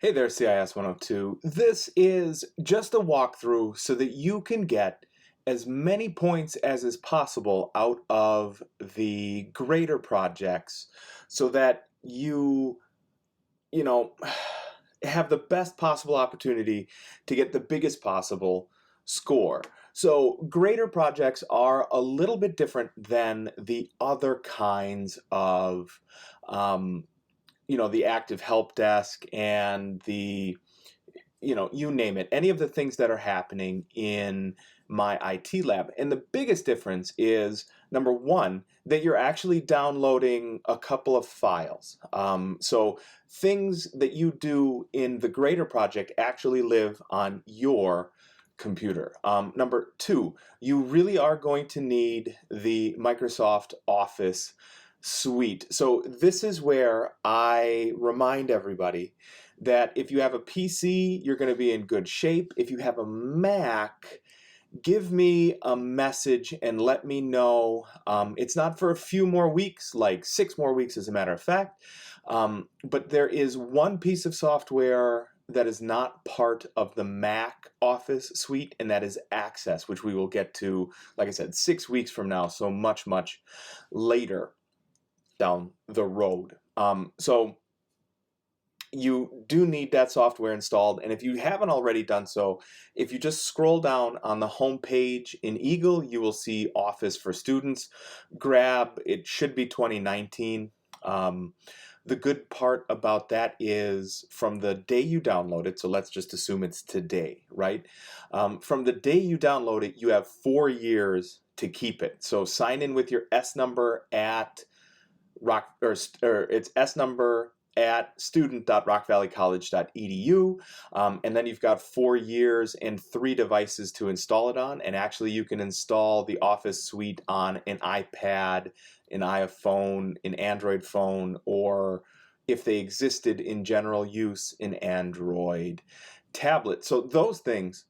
Hey there, CIS102. This is just a walkthrough so that you can get as many points as is possible out of the greater projects so that you have the best possible opportunity to get the biggest possible score. So greater projects are a little bit different than the other kinds of the active help desk and you name it, any of the things that are happening in my IT lab. And the biggest difference is number one, that you're actually downloading a couple of files. So things that you do in the greater project actually live on your computer. Number two, you really are going to need the Microsoft Office suite. So this is where I remind everybody that if you have a PC, you're going to be in good shape. If you have a Mac, give me a message and let me know. It's not for a few more weeks, like 6 more weeks as a matter of fact. But there is one piece of software that is not part of the Mac Office suite, and that is Access, which we will get to, like I said, 6 weeks from now, so much, much later down the road. So you do need that software installed, and if you haven't already done so, if you just scroll down on the home page in Eagle, you will see Office for Students. It should be 2019. The good part about that is from the day you download it, so let's just assume it's today, right? From the day you download it, you have 4 years to keep it. So sign in with your S number at it's S number at student.rockvalleycollege.edu, and then you've got 4 years and 3 devices to install it on. And actually, you can install the Office suite on an iPad, an iPhone, an Android phone, or if they existed in general use, an Android tablet. So those things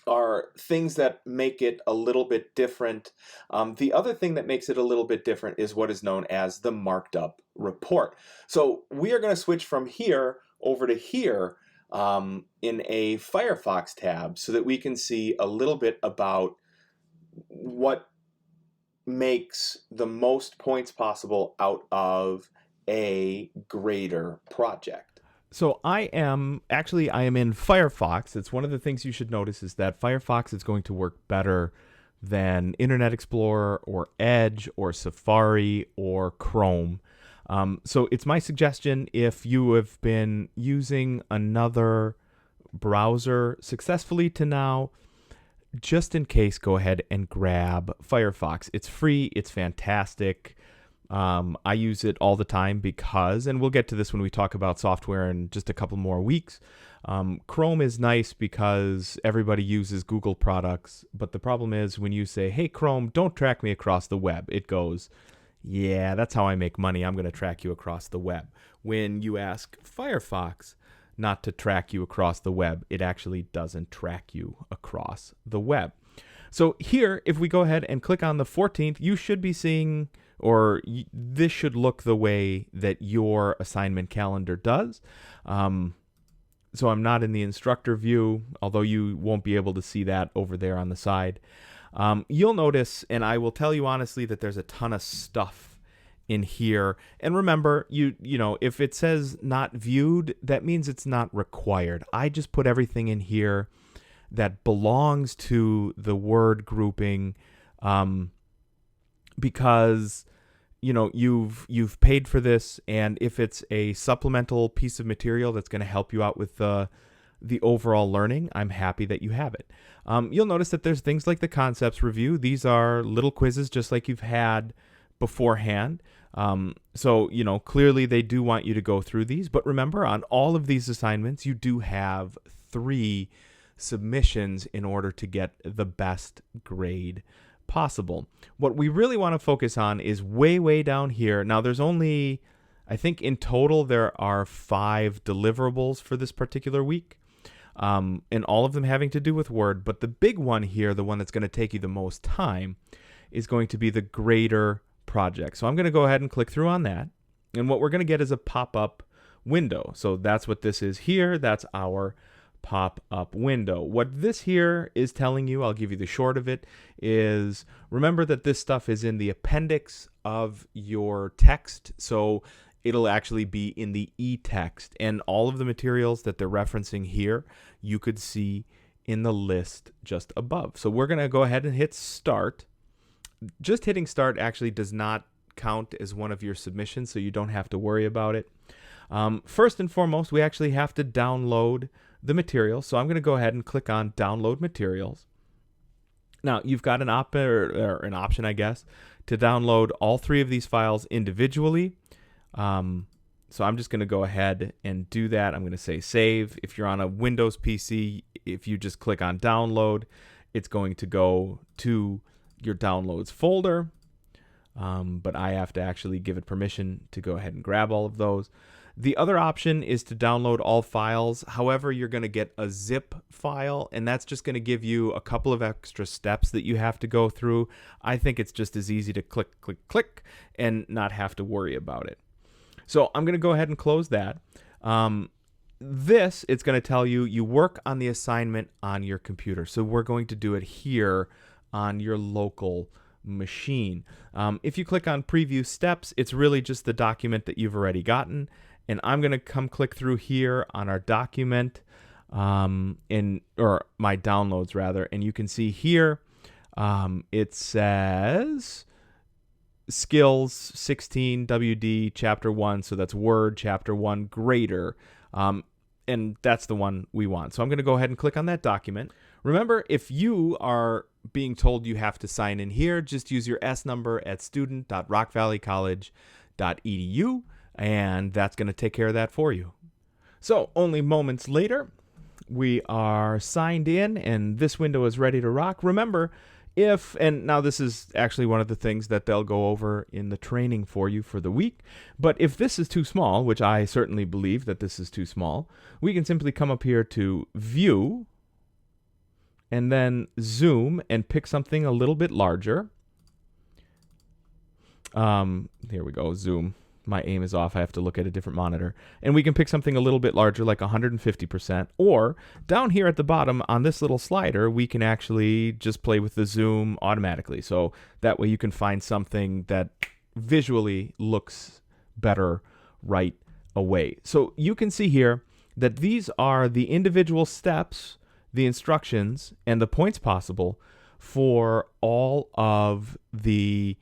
are things that make it a little bit different. The other thing that makes it a little bit different is what is known as the marked up report. So we are going to switch from here over to here in a Firefox tab so that we can see a little bit about what makes the most points possible out of a greater project. So I am in Firefox. It's one of the things you should notice is that Firefox is going to work better than Internet Explorer or Edge or Safari or Chrome. So it's my suggestion, if you have been using another browser successfully to now, just in case, go ahead and grab Firefox. It's free. It's fantastic. I use it all the time because, and we'll get to this when we talk about software in just a couple more weeks, Chrome is nice because everybody uses Google products, but the problem is when you say, hey, Chrome, don't track me across the web, it goes, yeah, that's how I make money. I'm going to track you across the web. When you ask Firefox not to track you across the web, it actually doesn't track you across the web. So here, if we go ahead and click on the 14th, you should be seeing, this should look the way that your assignment calendar does. So I'm not in the instructor view, although you won't be able to see that over there on the side. You'll notice, and I will tell you honestly, that there's a ton of stuff in here. And remember, if it says not viewed, that means it's not required. I just put everything in here that belongs to the word grouping, because you've paid for this, and if it's a supplemental piece of material that's going to help you out with the overall learning, I'm happy that you have it. You'll notice that there's things like the concepts review. These are little quizzes just like you've had beforehand. So clearly they do want you to go through these, but remember, on all of these assignments, you do have 3 submissions in order to get the best grade possible. What we really want to focus on is way down here. Now there's only, I think in total there are 5 deliverables for this particular week, and all of them having to do with Word, but the big one here, the one that's going to take you the most time, is going to be the greater project. So I'm going to go ahead and click through on that, and what we're going to get is a pop-up window. So that's what this is here. That's our pop-up window. What this here is telling you, I'll give you the short of it, is remember that this stuff is in the appendix of your text. So it'll actually be in the e-text, and all of the materials that they're referencing here you could see in the list just above. So we're going to go ahead and hit start. Just hitting start actually does not count as one of your submissions, so you don't have to worry about it. First and foremost, we actually have to download the material. So I'm going to go ahead and click on download materials. Now you've got an option, I guess, to download all three of these files individually. So I'm just going to go ahead and do that. I'm going to say save. If you're on a Windows PC, if you just click on download, it's going to go to your downloads folder. But I have to actually give it permission to go ahead and grab all of those. The other option is to download all files. However, you're going to get a zip file, and that's just going to give you a couple of extra steps that you have to go through. I think it's just as easy to click, click, click, and not have to worry about it. So I'm going to go ahead and close that. It's going to tell you, you work on the assignment on your computer. So we're going to do it here on your local machine. If you click on preview steps, it's really just the document that you've already gotten. And I'm going to come click through here on our document, or my downloads rather. And you can see here, it says Skills 16 WD Chapter 1. So that's Word Chapter 1 Grader. And that's the one we want. So I'm going to go ahead and click on that document. Remember, if you are being told you have to sign in here, just use your S number at student.rockvalleycollege.edu, and that's going to take care of that for you. So only moments later, we are signed in, and this window is ready to rock. Remember, and now this is actually one of the things that they'll go over in the training for you for the week, but if this is too small, which I certainly believe that this is too small, we can simply come up here to View, and then zoom and pick something a little bit larger. Here we go, zoom. My aim is off. I have to look at a different monitor. And we can pick something a little bit larger, like 150%. Or down here at the bottom on this little slider, we can actually just play with the zoom automatically. So that way you can find something that visually looks better right away. So you can see here that these are the individual steps, the instructions, and the points possible for all of the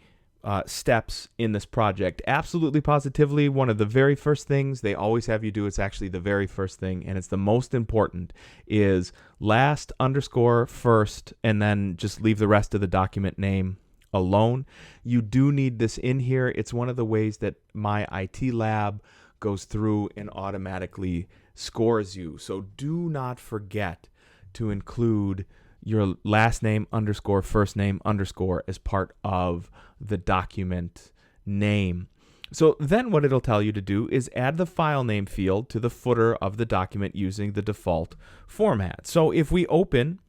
steps in this project. Absolutely positively, one of the very first things they always have you do, it's actually the very first thing, and it's the most important, is last underscore first, and then just leave the rest of the document name alone. You do need this in here. It's one of the ways that my IT lab goes through and automatically scores you. So do not forget to include your last name underscore first name underscore as part of the document name. So then what it'll tell you to do is add the file name field to the footer of the document using the default format. So if we open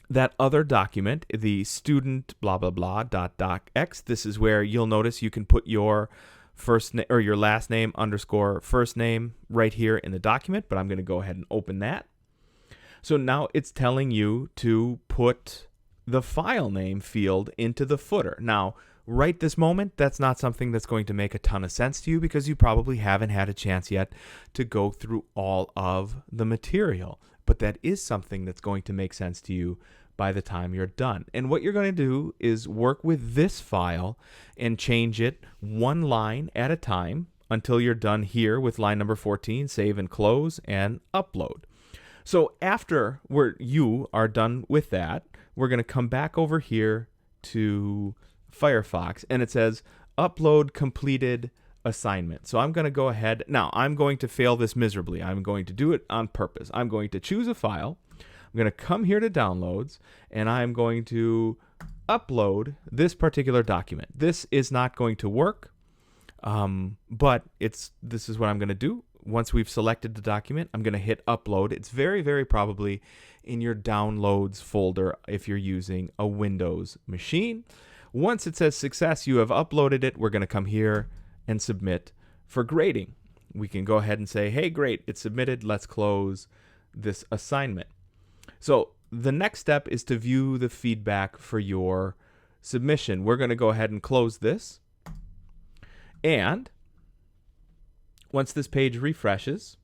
that other document, the student blah blah blah .docx, this is where you'll notice you can put your first name or your last name underscore first name right here in the document, but I'm going to go ahead and open that. So now it's telling you to put the file name field into the footer. Now, right this moment, that's not something that's going to make a ton of sense to you because you probably haven't had a chance yet to go through all of the material. But that is something that's going to make sense to you by the time you're done. And what you're going to do is work with this file and change it one line at a time until you're done here with line number 14, save and close and upload. So after you are done with that, we're going to come back over here to Firefox, and it says upload completed assignment. So I'm going to go ahead. Now, I'm going to fail this miserably. I'm going to do it on purpose. I'm going to choose a file. I'm going to come here to downloads, and I'm going to upload this particular document. This is not going to work, but this is what I'm going to do. Once we've selected the document, I'm going to hit upload. It's very, very probably in your downloads folder if you're using a Windows machine. Once it says success, you have uploaded it, we're going to come here and submit for grading. we can go ahead and say, hey, great, it's submitted. Let's close this assignment. So the next step is to view the feedback for your submission. We're going to go ahead and close this. And once this page refreshes,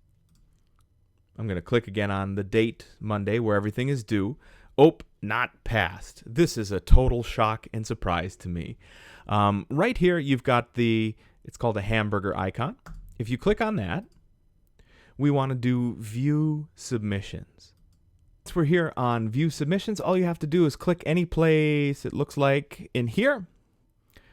I'm going to click again on the date, Monday, where everything is due. Oh, not passed. This is a total shock and surprise to me. Right here, you've got it's called a hamburger icon. If you click on that, we want to do view submissions. Once we're here on view submissions, all you have to do is click any place it looks like in here.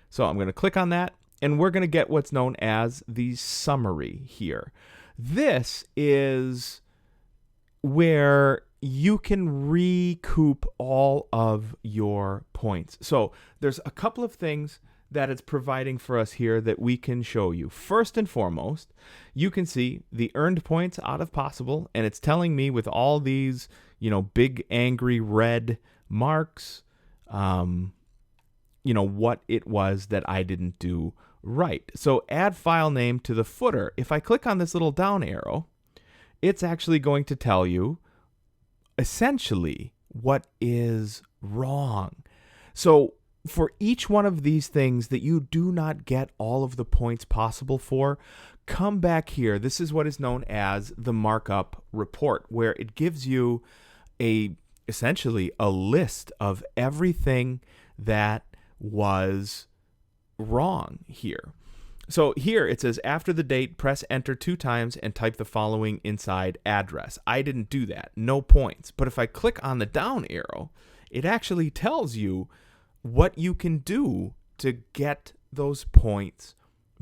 So I'm going to click on that, and we're going to get what's known as the summary here. This is where you can recoup all of your points. So there's a couple of things that it's providing for us here that we can show you. First and foremost, you can see the earned points out of possible, and it's telling me with all these, big angry red marks, what it was that I didn't do right. So add file name to the footer. If I click on this little down arrow, it's actually going to tell you essentially what is wrong. So for each one of these things that you do not get all of the points possible for, come back here. This is what is known as the markup report, where it gives you essentially a list of everything that was wrong here. So here it says, after the date, press enter 2 times and type the following inside address. I didn't do that. No points. But if I click on the down arrow, it actually tells you what you can do to get those points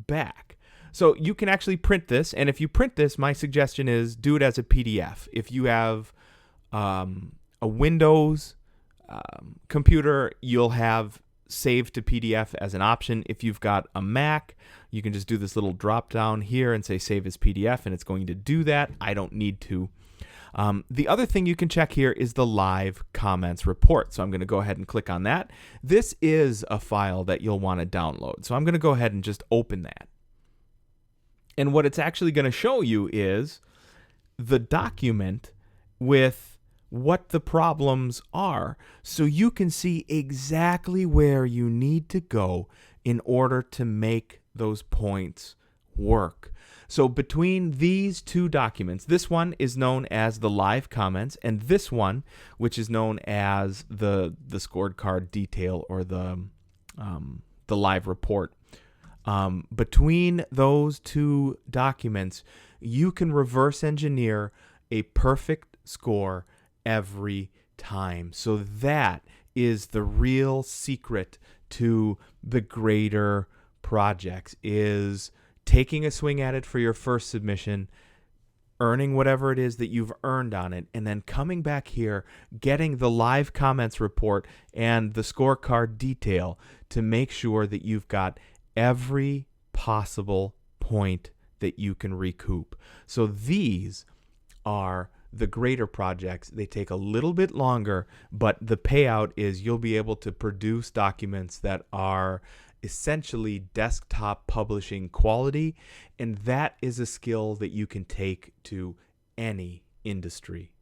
back. So you can actually print this. And if you print this, my suggestion is do it as a PDF. If you have a Windows computer, you'll have save to PDF as an option. If you've got a Mac, you can just do this little drop down here and say save as PDF, and it's going to do that. I don't need to. The other thing you can check here is the live comments report. So I'm going to go ahead and click on that. This is a file that you'll want to download. So I'm going to go ahead and just open that. And what it's actually going to show you is the document with what the problems are, so you can see exactly where you need to go in order to make those points work. So between these two documents, this one is known as the live comments, and this one, which is known as the scorecard detail or the live report, between those two documents, you can reverse engineer a perfect score every time. So that is the real secret to the greater projects, is taking a swing at it for your first submission, earning whatever it is that you've earned on it, and then coming back here, getting the live comments report and the scorecard detail to make sure that you've got every possible point that you can recoup. So these are the greater projects. They take a little bit longer, but the payout is you'll be able to produce documents that are essentially desktop publishing quality, and that is a skill that you can take to any industry.